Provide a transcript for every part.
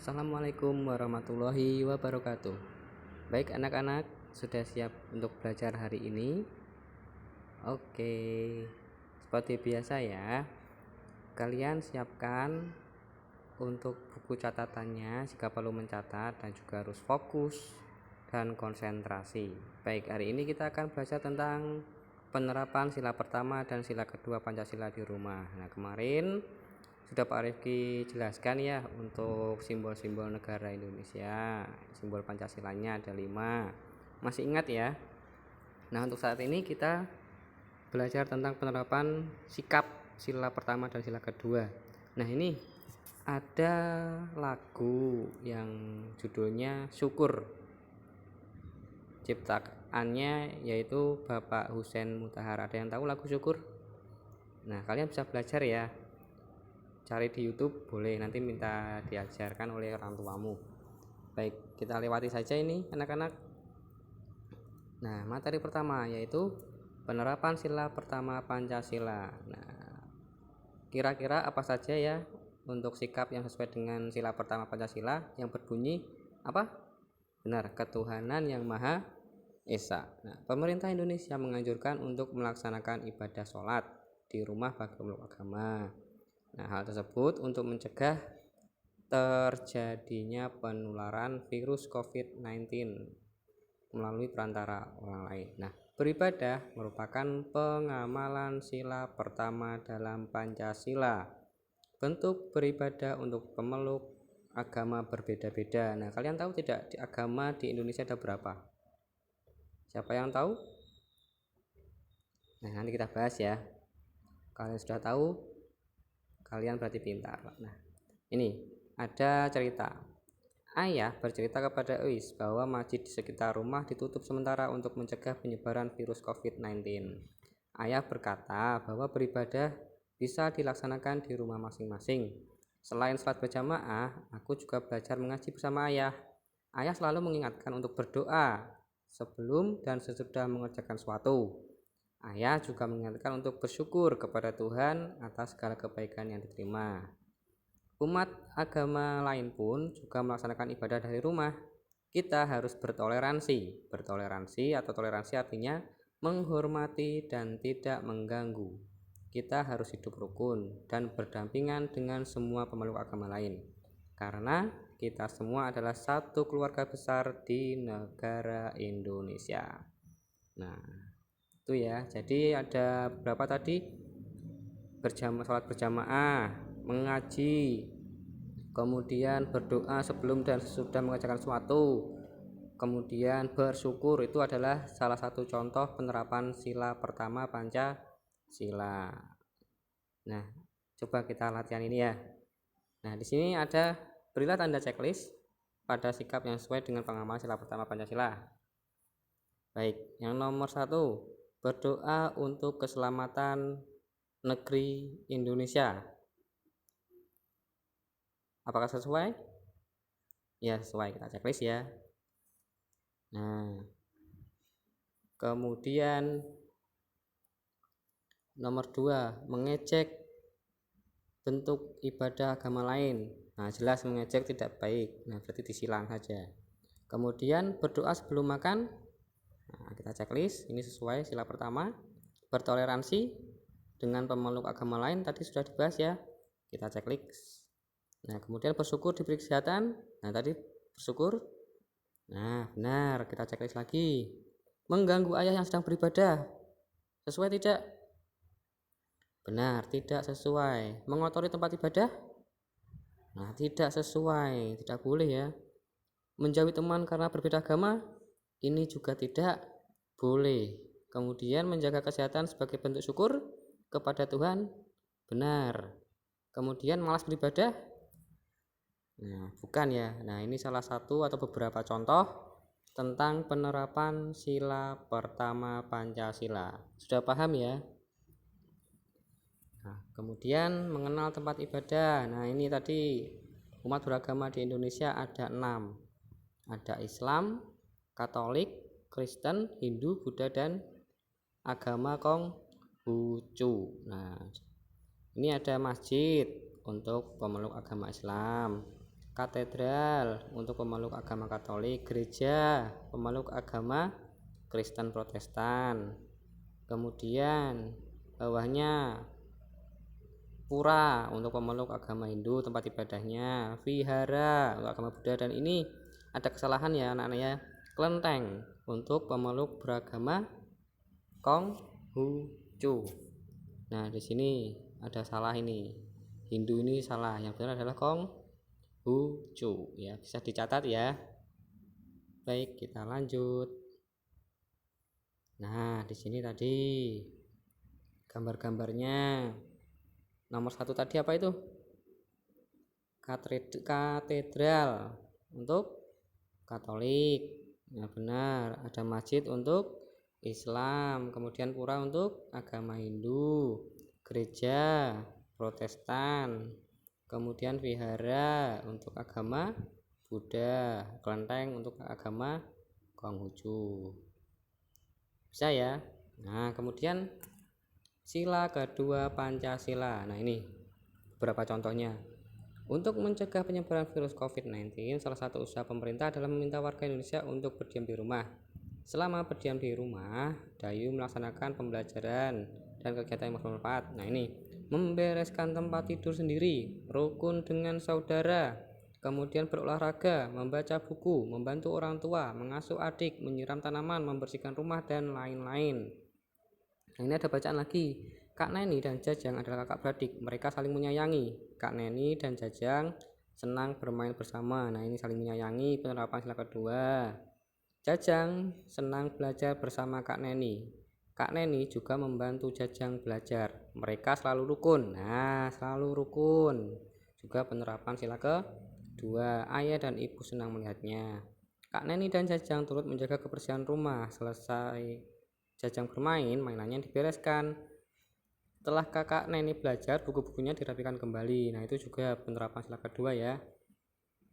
Assalamualaikum warahmatullahi wabarakatuh. Baik anak-anak, sudah siap untuk belajar hari ini? Oke, seperti biasa ya, kalian siapkan untuk buku catatannya jika perlu mencatat dan juga harus fokus dan konsentrasi. Baik, hari ini kita akan belajar tentang penerapan sila pertama dan sila kedua Pancasila di rumah. Nah, kemarin sudah Pak Rifki jelaskan ya untuk simbol-simbol negara Indonesia. Simbol Pancasilanya ada 5. Masih ingat ya? Nah, untuk saat ini kita belajar tentang penerapan sikap sila pertama dan sila kedua. Nah, ini ada lagu yang judulnya Syukur. Ciptaannya yaitu Bapak Husein Mutahar. Ada yang tahu lagu Syukur? Nah, kalian bisa belajar ya. Cari di YouTube boleh, nanti minta diajarkan oleh orang tuamu. Baik, kita lewati saja ini anak-anak. Nah, materi pertama yaitu penerapan sila pertama Pancasila. Nah, kira-kira apa saja ya untuk sikap yang sesuai dengan sila pertama Pancasila yang berbunyi apa? Benar, ketuhanan yang Maha Esa. Nah, pemerintah Indonesia menganjurkan untuk melaksanakan ibadah sholat di rumah bagi pemeluk agama. Nah, hal tersebut untuk mencegah terjadinya penularan virus COVID-19 melalui perantara orang lain. Nah, beribadah merupakan pengamalan sila pertama dalam Pancasila. Bentuk beribadah untuk pemeluk agama berbeda-beda. Nah, kalian tahu tidak di agama di Indonesia ada berapa? Siapa yang tahu? Nah, nanti kita bahas ya. Kalian sudah tahu? Kalian berarti pintar. Nah, ini ada cerita. Ayah bercerita kepada Uis bahwa masjid di sekitar rumah ditutup sementara untuk mencegah penyebaran virus COVID-19. Ayah berkata bahwa beribadah bisa dilaksanakan di rumah masing-masing. Selain salat berjamaah, aku juga belajar mengaji bersama ayah. Ayah selalu mengingatkan untuk berdoa sebelum dan sesudah mengerjakan suatu. Ayah juga mengingatkan untuk bersyukur kepada Tuhan atas segala kebaikan yang diterima. Umat agama lain pun juga melaksanakan ibadah dari rumah. Kita harus bertoleransi. Bertoleransi atau toleransi artinya menghormati dan tidak mengganggu. Kita harus hidup rukun dan berdampingan dengan semua pemeluk agama lain. Karena kita semua adalah satu keluarga besar di negara Indonesia. Nah, itu ya. Jadi ada berapa tadi? Salat berjamaah, mengaji, kemudian berdoa sebelum dan sesudah mengerjakan suatu, kemudian bersyukur. Itu adalah salah satu contoh penerapan sila pertama Pancasila. Nah, coba kita latihan ini ya. Nah, di sini ada, berilah tanda checklist pada sikap yang sesuai dengan pengamalan sila pertama Pancasila. Baik, yang nomor 1, berdoa untuk keselamatan negeri Indonesia. Apakah sesuai? Ya, sesuai. Kita checklist ya. Nah, kemudian nomor 2, mengejek bentuk ibadah agama lain. Nah, jelas mengejek tidak baik. Nah, berarti disilang saja. Kemudian berdoa sebelum makan. Nah, kita checklist. Ini sesuai sila pertama. Bertoleransi dengan pemeluk agama lain tadi sudah dibahas ya. Kita checklist. Nah, kemudian bersyukur diberi kesehatan. Nah, tadi bersyukur. Nah, benar. Kita checklist lagi. Mengganggu ayah yang sedang beribadah. Sesuai tidak? Benar, tidak sesuai. Mengotori tempat ibadah? Nah, tidak sesuai. Tidak boleh ya. Menjauhi teman karena berbeda agama? Ini juga tidak boleh. Kemudian menjaga kesehatan sebagai bentuk syukur kepada Tuhan? Benar. Kemudian malas beribadah? Nah, bukan ya. Nah, ini salah satu atau beberapa contoh tentang penerapan sila pertama Pancasila. Sudah paham ya? Nah, kemudian mengenal tempat ibadah. Nah, ini tadi umat beragama di Indonesia ada 6. Ada Islam, Katolik, Kristen, Hindu, Buddha, dan agama Konghucu. Nah, ini ada masjid untuk pemeluk agama Islam. katedral untuk pemeluk agama Katolik, gereja pemeluk agama Kristen Protestan. Kemudian bawahnya pura untuk pemeluk agama Hindu tempat ibadahnya, vihara untuk agama Buddha, dan ini ada kesalahan ya anak-anak ya, kelenteng untuk pemeluk beragama Konghucu. Nah, di sini ada salah ini. Hindu ini salah, yang benar adalah Konghucu ya, bisa dicatat ya. Baik, kita lanjut. Nah, di sini tadi gambar-gambarnya. Nomor 1 tadi apa itu? Katedral untuk Katolik. Nah, benar, ada masjid untuk Islam, kemudian pura untuk agama Hindu, gereja Protestan, kemudian vihara untuk agama Buddha, kelenteng untuk agama Konghucu. Bisa ya? Nah, kemudian sila kedua Pancasila. Nah, ini beberapa contohnya. Untuk mencegah penyebaran virus COVID-19, salah satu usaha pemerintah adalah meminta warga Indonesia untuk berdiam di rumah. Selama berdiam di rumah, Dayu melaksanakan pembelajaran dan kegiatan yang bermanfaat. Nah, ini membereskan tempat tidur sendiri, rukun dengan saudara, kemudian berolahraga, membaca buku, membantu orang tua, mengasuh adik, menyiram tanaman, membersihkan rumah, dan lain-lain. Nah, ini ada bacaan lagi. Kak Neni dan Jajang adalah kakak beradik. Mereka saling menyayangi. Kak Neni dan Jajang senang bermain bersama. Nah, ini saling menyayangi, penerapan sila kedua. Jajang senang belajar bersama Kak Neni. Kak Neni juga membantu Jajang belajar. Mereka selalu rukun. Nah, selalu rukun. Juga penerapan sila kedua. Ayah dan ibu senang melihatnya. Kak Neni dan Jajang turut menjaga kebersihan rumah. Selesai Jajang bermain, mainannya dibereskan. Setelah kakak Neni belajar, buku-bukunya dirapikan kembali. Nah, itu juga penerapan sila kedua ya.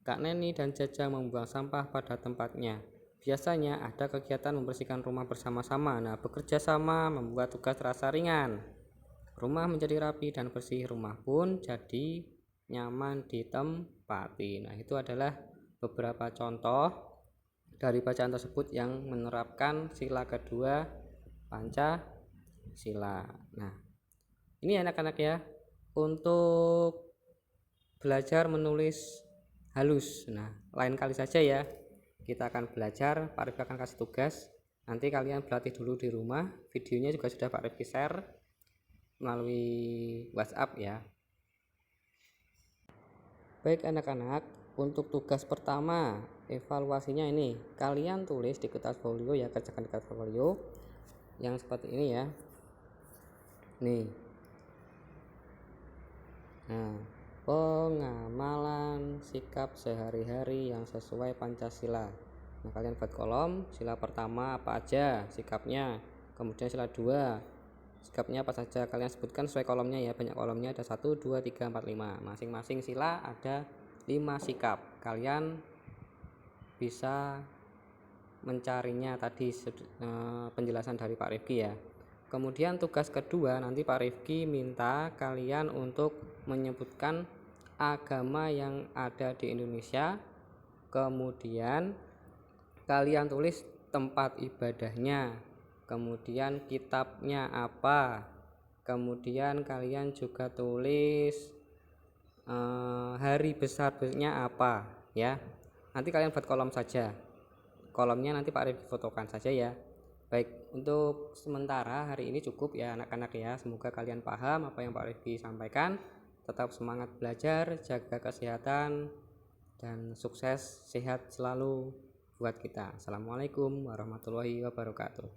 Kak Neni dan Jajang membuang sampah pada tempatnya. Biasanya ada kegiatan membersihkan rumah bersama-sama. Nah, bekerja sama membuat tugas terasa ringan. Rumah menjadi rapi dan bersih, rumah pun jadi nyaman ditempati. Nah, itu adalah beberapa contoh dari bacaan tersebut yang menerapkan sila kedua Pancasila. Nah, ini anak-anak ya, untuk belajar menulis halus. Nah, lain kali saja ya kita akan belajar. Pak Rifki akan kasih tugas, nanti kalian berlatih dulu di rumah. Videonya juga sudah Pak Rifki share melalui WhatsApp ya. Baik anak-anak, untuk tugas pertama evaluasinya ini kalian tulis di kertas folio ya, kerjakan di kertas folio yang seperti ini ya. Nih. Nah, pengamalan sikap sehari-hari yang sesuai Pancasila. Nah, kalian buat kolom, sila pertama apa aja sikapnya, kemudian sila 2 sikapnya apa saja, kalian sebutkan sesuai kolomnya ya, banyak kolomnya, ada 1, 2, 3, 4, 5, masing-masing sila ada 5 sikap. Kalian bisa mencarinya tadi penjelasan dari Pak Rifki ya. Kemudian tugas kedua, nanti Pak Rifki minta kalian untuk menyebutkan agama yang ada di Indonesia. Kemudian kalian tulis tempat ibadahnya, kemudian kitabnya apa, kemudian kalian juga tulis hari besarnya apa ya. Nanti kalian buat kolom saja, kolomnya nanti Pak Rifki fotokan saja ya. Baik, untuk sementara hari ini cukup ya anak-anak ya. Semoga kalian paham apa yang Pak Rifki sampaikan. Tetap semangat belajar, jaga kesehatan, dan sukses sehat selalu buat kita. Assalamualaikum warahmatullahi wabarakatuh.